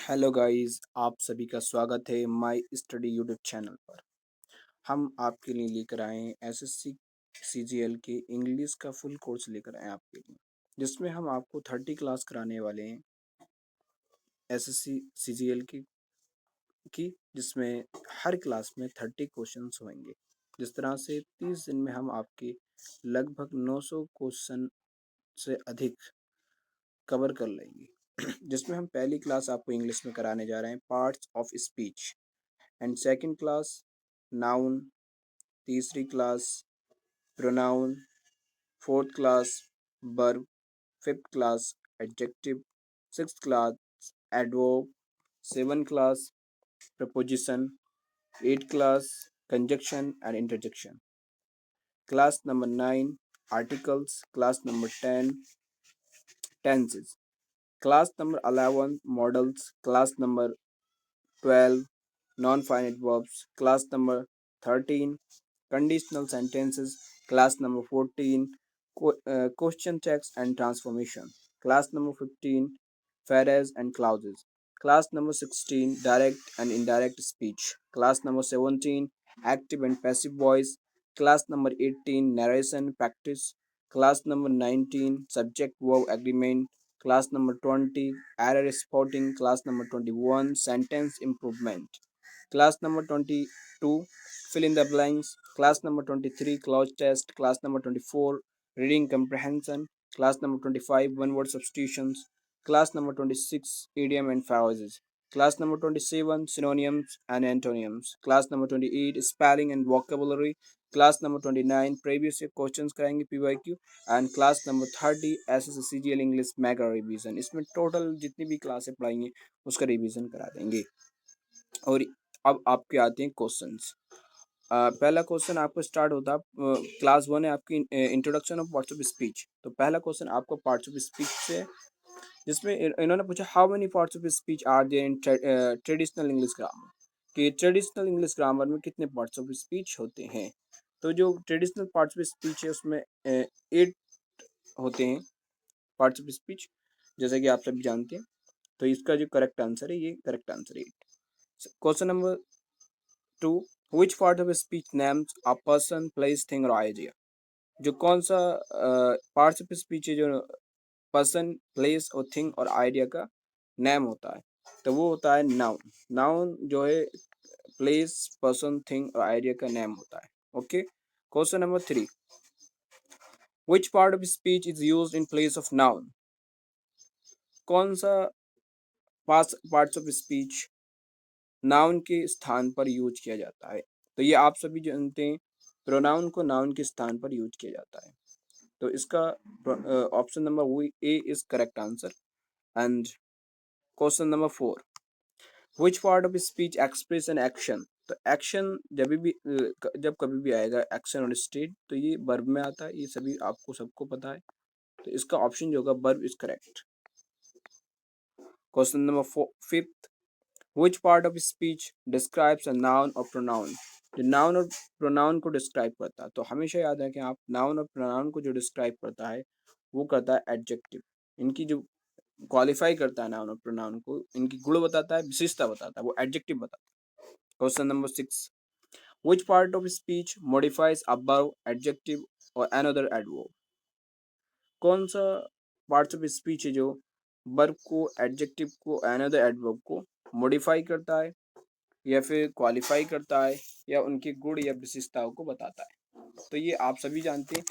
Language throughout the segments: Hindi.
हेलो गाइस, आप सभी का स्वागत है माय स्टडी यूट्यूब चैनल पर। हम आपके लिए लेकर आए हैं एसएससी सीजीएल के इंग्लिश का फुल कोर्स लेकर आए हैं आपके लिए, जिसमें हम आपको 30 क्लास कराने वाले हैं एसएससी सीजीएल की जिसमें हर क्लास में 30 क्वेश्चंस होंगे। जिस तरह से 30 दिन में हम आपके लगभग 900 क्वेश्चन से अधिक कवर कर लेंगे जिसमें हम पहली क्लास आपको इंग्लिश में कराने जा रहे हैं parts of speech and second class noun, तीसरी class pronoun, fourth class verb, fifth class adjective, sixth class adverb, seven class preposition, eight class conjunction and interjection, class number 9 articles, class number 10 tenses, class number 11 modals, class number 12 non-finite verbs, class number 13 conditional sentences, class number 14 question checks and transformation, class number 15 phrase and clauses, class number 16 direct and indirect speech, class number 17 active and passive voice, class number 18 narration practice, class number 19 subject verb agreement, class number 20 error spotting, class number 21 sentence improvement, class number 22 fill in the blanks, class number 23 clause test, class number 24 reading comprehension, class number 25 one word substitutions, class number 26 idiom and phrases, class number 27 synonyms and antonyms, class number 28 spelling and vocabulary, class number 29 previous year questions कराएंगे PYQ, and class number 30 SSCGL English mega revision. इसमें टोटल जितनी भी क्लासें पढ़ाएंगे उसका रिवीजन करा देंगे। और अब आपके आते हैं क्वेश्चंस। पहला क्वेश्चन आपको स्टार्ट होता है, क्लास 1 है आपकी introduction of parts of speech. तो पहला क्वेश्चन आपको पार्ट्स ऑफ स्पीच से, जिसमें इन्होंने पूछा how many parts of speech are there in traditional English grammar, कि ट्रेडिशनल इंग्लिश ग्रामर में कितने पार्ट्स ऑफ स्पीच होते हैं। तो जो ट्रेडिशनल पार्ट्स ऑफ स्पीच है उसमें 8 होते हैं पार्ट्स ऑफ स्पीच, जैसे कि आप सभी जानते हैं। तो इसका जो करेक्ट आंसर है, ये करेक्ट आंसर है। Question number 2, which part of a speech names a person, place, thing और idea। जो कौन सा पार्ट्स ऑफ स्पीच है जो पर्सन, प्लेस और थिंग और आइडिया का नेम होता है, तो वो होता है नाउन। नाउन जो है प्लेस, पर्सन, थिंग और आइडिया का नेम होता है। Okay. Question number 3, which part of speech is used in place of noun। कौन सा पार्ट्स ऑफ स्पीच नाउन के स्थान पर यूज किया जाता है। तो ये आप सभी जानते हैं, प्रोनाउन को नाउन के स्थान पर यूज किया जाता है। तो इसका option number A is correct answer. And question number 4, which part of speech express an action. तो एक्शन जब कभी भी आएगा एक्शन और स्टेट, तो ये वर्ब में आता है, ये सभी आपको सबको पता है। तो इसका ऑप्शन जो होगा verb is correct. Question number 5, which part of speech describes a noun or pronoun। जो नाउन और प्रोनाउन को डिस्क्राइब करता है, तो हमेशा याद रखें आप, नाउन और प्रोनाउन को जो डिस्क्राइब करता है वो करता है एडजेक्टिव। इनकी जो क्वालिफाई करता है नाउन और प्रोनाउन को, इनकी गुण बताता है, विशेषता बताता है, वो एडजेक्टिव बताता है। Question number 6, which part of speech modifies a verb, adjective or another adverb। कौन सा पार्ट्स ऑफ स्पीच है जो वर्ब को, एडजेक्टिव को, अनदर एडवर्ब को मॉडिफाई करता है या फिर क्वालिफाई करता है या उनके गुण या विशेषताओं को बताता है। तो ये आप सभी जानते हैं।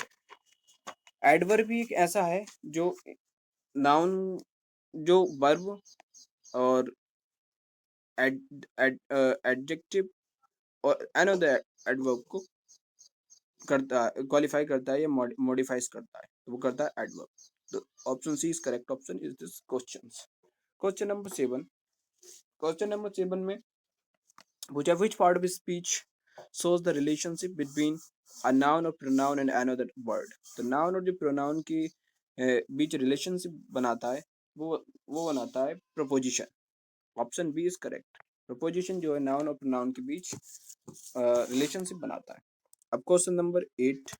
एडवर्ब भी एक ऐसा है जो नाउन, जो वर्ब और एडजेक्टिव और अनदर एडवर्ब को करता है, क्वालिफाई करता है या मॉडिफाइज करता है, तो वो करता है एडवर्ब। तो option C is correct option is this question. Question number 7, question number 7 में पूछा which part of speech shows the relationship between a noun or pronoun and another word। तो नाउन और जो प्रोनाउन की बीच रिलेशनशिप बनाता है, वो बनाता है preposition. Option B is correct. Preposition जो है नाउन और प्रोनाउन के बीच रिलेशनशिप बनाता है। अब question number 8,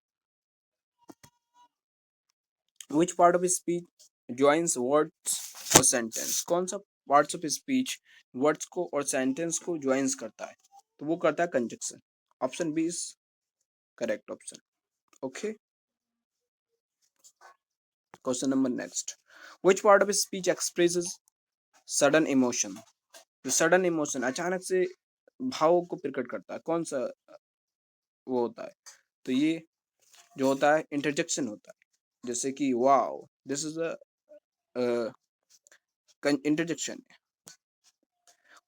which part of speech joins words or sentence। कौन सा पार्ट्स ऑफ स्पीच वर्ड्स को और सेंटेंस को ज्वाइंस करता है, तो वो करता है conjunction. Option B is correct option. Okay, question number next, which part of speech expresses sudden emotion? जो सडन इमोशन अचानक से भाव को प्रकट करता है, कौन सा वो होता है? तो ये जो होता है इंटरजेक्शन होता है, जैसे कि wow this is a interjection.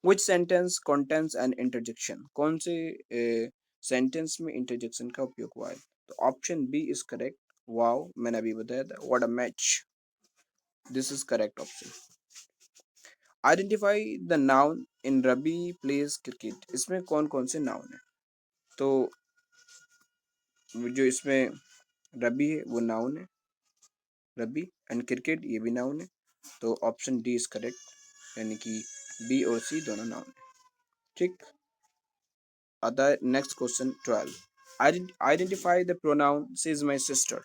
Which sentence contains an interjection? कौन से सेंटेंस में इंटरजेक्शन का उपयोग हुआ है? तो option B is correct, wow मैंने अभी बताया था, what a match, this is correct option. Identify the noun in Rabi plays cricket, इसमें कौन कौन से नाउन है? तो जो इसमें रबी है वो नाउन है, रबी, एंड क्रिकेट ये भी नाउन है, तो ऑप्शन डी इज करेक्ट, यानी कि बी और सी दोनों नाउन है। ठीक, आता है next question 12, identify the pronoun she is my sister.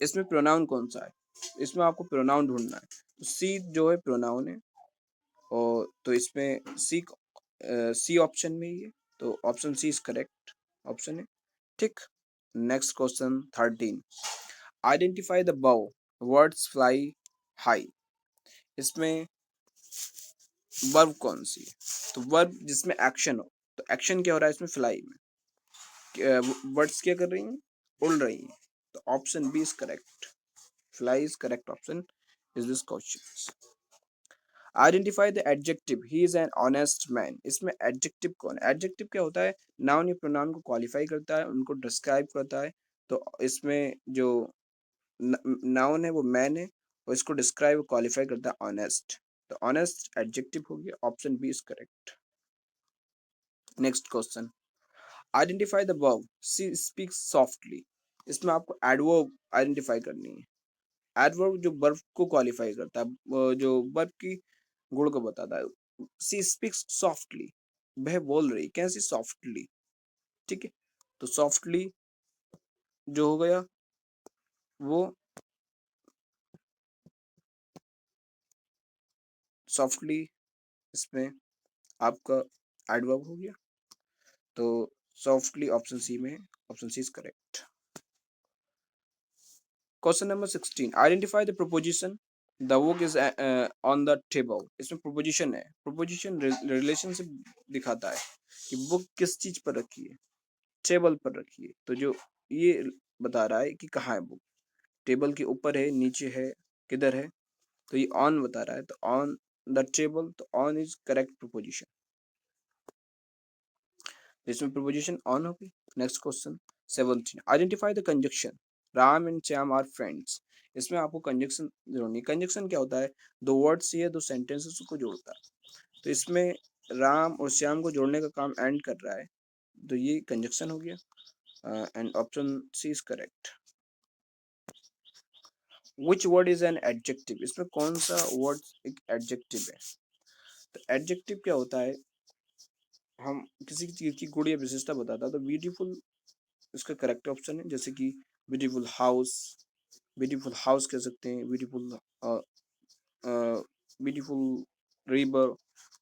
इसमें प्रोनाउन कौन सा है? इसमें आपको प्रोनाउन ढूंढना है, तो सी जो है प्रोनाउन है, और तो इसमें सी ऑप्शन में ही है, तो option C is correct option है। ठीक, नेक्स्ट क्वेश्चन 13, आइडेंटिफाई द बर्ड वर्ड्स फ्लाई हाई। इसमें वर्ब कौन सी है? तो वर्ब जिसमें एक्शन हो, तो एक्शन क्या हो रहा है इसमें? फ्लाई में वर्ड्स क्या कर रही हैं? उड़ रही हैं, तो option B is correct, fly is correct option is this question. Identify the adjective he is an honest man. इसमें एडजेक्टिव कौन है? एडजेक्टिव क्या होता है? नाउन या प्रोनाउन को क्वालिफाई करता है, उनको डिस्क्राइब करता है, तो इसमें जो नाउन है वो मैन है, और इसको डिस्क्राइब क्वालिफाई करता है ऑनेस्ट, तो ऑनेस्ट एडजेक्टिव हो गया, option B is correct. Next question, identify the verb she speaks softly. इसमें आपको एडवर्ब आइडेंटिफाई करनी है। एडवर्ब जो वर्ब को क्वालिफाई करता है, जो वर्ब की गुण को बताता है। शी स्पीक्स सॉफ्टली, वह बोल रही कैसी? सॉफ्टली। ठीक है, तो सॉफ्टली जो हो गया वो सॉफ्टली इसमें आपका एडवर्ब हो गया, तो सॉफ्टली ऑप्शन सी में, option C is correct. Question number 16, identify the preposition the book is on the table. इसमें प्रोपोजिशन है, प्रोपोजिशन रिलेशनशिप दिखाता है कि बुक किस चीज पर रखी है? टेबल पर रखी है, तो जो ये बता रहा है कि कहाँ है बुक, टेबल के ऊपर है, नीचे है, किधर है? तो ये ऑन बता रहा है, तो ऑन द टेबल, तो ऑन इज करेक्ट प्रोपोजिशन, इसमें प्रोपोजिशन ऑन होगी। Next question 17, identify the conjunction Ram and Shyam are friends. इसमें आपको कंजक्शन जोड़नी। कंजक्शन क्या होता है? दो वर्ड्स या दो सेंटेंसेस को जोड़ता है, तो इसमें राम और श्याम को जोड़ने का काम एंड कर रहा है, तो ये कंजक्शन हो गया, and option C is correct. Which word is an adjective? इसमें कौन सा वर्ड एक एडजेक्टिव है? तो एडजेक्टिव क्या होता है? हम किसी चीज की गुण या विशेषता बताता है, तो ब्यूटीफुल इसका करेक्ट ऑप्शन है, जैसे कि ब्यूटीफुल हाउस, ब्यूटीफुल हाउस कह सकते हैं, beautiful beautiful river,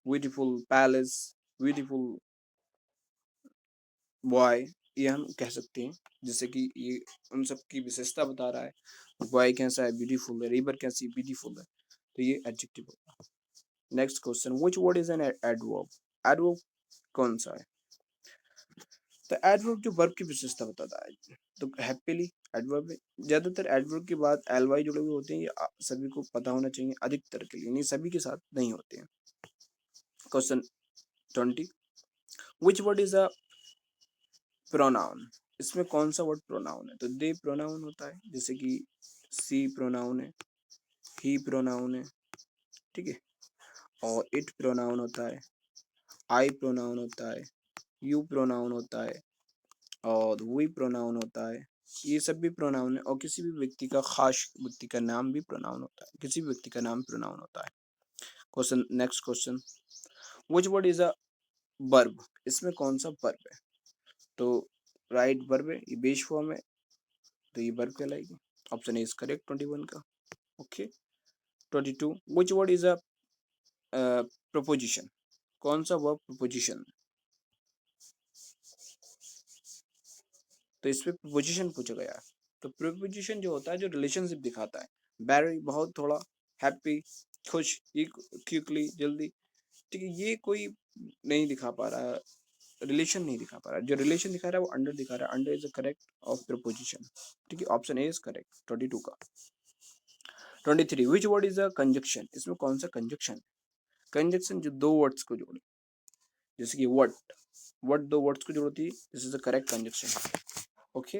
beautiful palace, beautiful boy, ये हम कह सकते हैं, जैसे कि ये उन सब की विशेषता बता रहा है। बॉय कैसा है? ब्यूटीफुल है। रिवर कैसी? ब्यूटीफुल है, तो ये एडजेक्टिव होगा। Next question, which word is an adverb? Adverb कौन सा है? तो एडवर्ब जो वर्ब की विशेषता बताता है, तो हैप्पीली एडवर्ब है। ज्यादातर एडवर्ब के बाद एल वाई जुड़े हुए होते हैं, ये सभी को पता होना चाहिए, अधिकतर के लिए, नहीं सभी के साथ नहीं होते हैं। Question 20, which word is a pronoun? इसमें कौन सा वर्ड प्रोनाउन है? तो दे प्रोनाउन होता है, जैसे कि सी प्रोनाउन है, ही प्रोनाउन है, ठीक है, और इट प्रोनाउन होता है, आई प्रोनाउन होता है, यू प्रोनाउन होता है, और वी प्रोनाउन होता है। ये सब भी प्रोनाउन है, और किसी भी व्यक्ति का, खास व्यक्ति का नाम भी प्रोनाउन होता है, किसी भी व्यक्ति का नाम प्रोनाउन होता है। Question next question, which word is a verb? इसमें कौन सा वर्ब है? तो राइट वर्ब है, ये बेस फॉर्म है, तो ये वर्ब कहलाएगी, ऑप्शन ए इज करेक्ट 21 का। Okay, 22 which word is a proposition, कौन सा वर्ब प्रोपोजिशन, तो इसमें प्रोपोजिशन पूछा गया है। तो प्रोपोजिशन जो होता है जो रिलेशनशिप दिखाता है, वेरी बहुत, थोड़ा, हैप्पी खुश, क्विकली जल्दी, ठीक है, ये कोई नहीं दिखा पा रहा है, रिलेशन नहीं दिखा पा रहा है, जो रिलेशन दिखा रहा है वो अंडर दिखा रहा है, under is the correct of proposition, ठीक है, ऑप्शन ए इज करेक्ट 22 का। 23 विच वर्ड इज अ कंजक्शन, इसमें कौन सा कंजक्शन है, कंजक्शन जो दो वर्ड्स को जोड़े, जैसे कि वट दो वर्ड्स को जोड़ती है, this is the correct conjunction. Okay,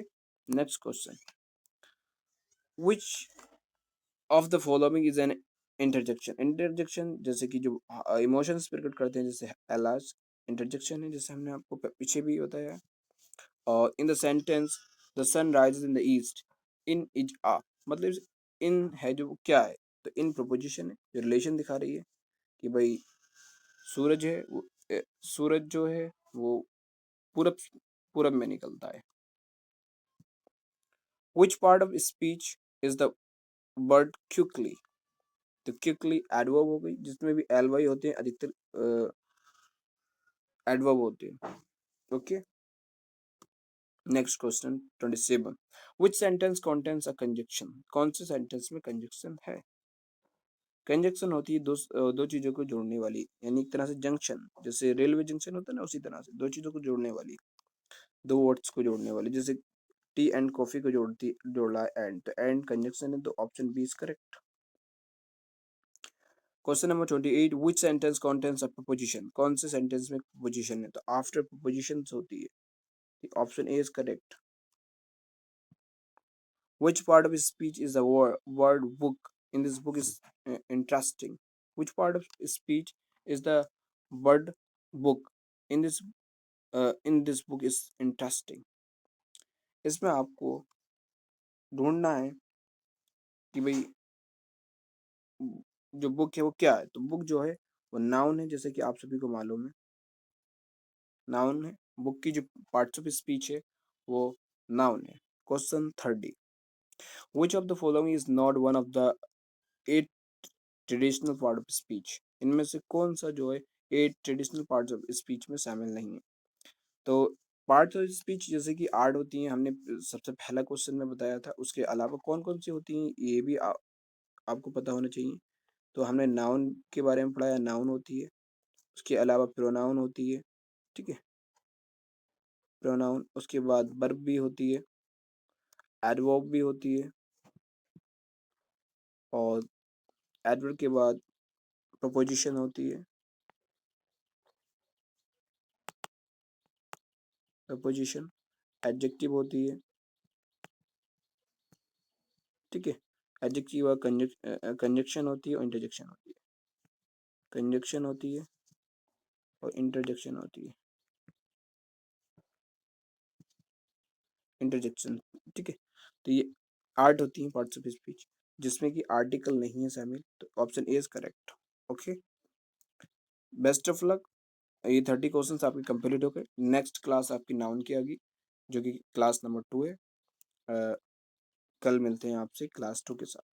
next question, which of the following is an interjection, interjection जैसे कि जो इमोशंस प्रकट करते हैं, जैसे एलाज इंटरजेक्शन है, जैसे हमने आपको पीछे भी बताया। और in the sentence the sun rises in the east, in is a, मतलब इन है जो क्या है, तो इन प्रोपोजिशन है जो रिलेशन दिखा रही है कि भाई सूरज है सूरज जो है वो पूरब पूरब में निकलता है। विच part of speech is the word quickly, तो क्विकली एडवर्ब हो गई, जिसमें भी एल वाई होते हैं, अधिकतर एडवर्ब होते हैं। ओके, नेक्स्ट क्वेश्चन 27 विच सेंटेंस कंटेन्स अ कंजक्शन, कौन से सेंटेंस में कंजक्शन है, कंजक्शन होती है दो चीजों को जोड़ने वाली, यानी एक तरह से जंक्शन, जैसे रेलवे जंक्शन होता है ना, उसी तरह से दो चीजों को जोड़ने वाली, दो वर्ड्स को जोड़ने वाली, जैसे टी एंड कॉफी को जोड़ा है एंड, तो एंड कंजक्शन है, तो option B is correct. Question number 28 which sentence contains a preposition, कौन से सेंटेंस में प्रपोजिशन है, तो आफ्टर प्रपोजिशन होती है, option A is correct. Which part of his speech is the word book? In this book is interesting. Which part of speech is the word book? In this book is interesting. इसमें आपको ढूंढना है कि भाई जो बुक है वो क्या है, तो बुक जो है वो नाउन है, जैसे कि आप सभी को मालूम है नाउन है, बुक की जो पार्ट्स ऑफ स्पीच है वो नाउन है। Question 30 which of the following is not one of the 8 traditional part of speech, इनमें से कौन सा जो है 8 ट्रेडिशनल पार्ट्स ऑफ स्पीच में शामिल नहीं है, तो पार्ट्स ऑफ स्पीच जैसे कि 8 होती हैं, हमने सबसे पहला क्वेश्चन में बताया था, उसके अलावा कौन कौन सी होती हैं ये भी आपको पता होना चाहिए। तो हमने नाउन के बारे में पढ़ाया, नाउन होती है, उसके अलावा प्रोनाउन होती है, ठीक है, प्रोनाउन, उसके बाद वर्ब भी होती है, एडवर्ब भी होती है, और एडवर्ब के बाद प्रपोजिशन होती है, प्रपोजिशन, एडजेक्टिव होती है, ठीक है, एडजेक्टिव और कंजक्शन होती है और इंटरजेक्शन होती है, कंजक्शन होती है और इंटरजेक्शन होती है, इंटरजेक्शन, ठीक है, तो ये 8 होती हैं पार्ट्स ऑफ स्पीच, जिसमें कि आर्टिकल नहीं है शामिल, तो option A is correct. Okay, best of luck, ये 30 क्वेश्चंस आपके कंप्लीट हो गए। नेक्स्ट क्लास आपकी नाउन की आएगी, जो कि क्लास नंबर 2 है। कल मिलते हैं आपसे क्लास 2 के साथ।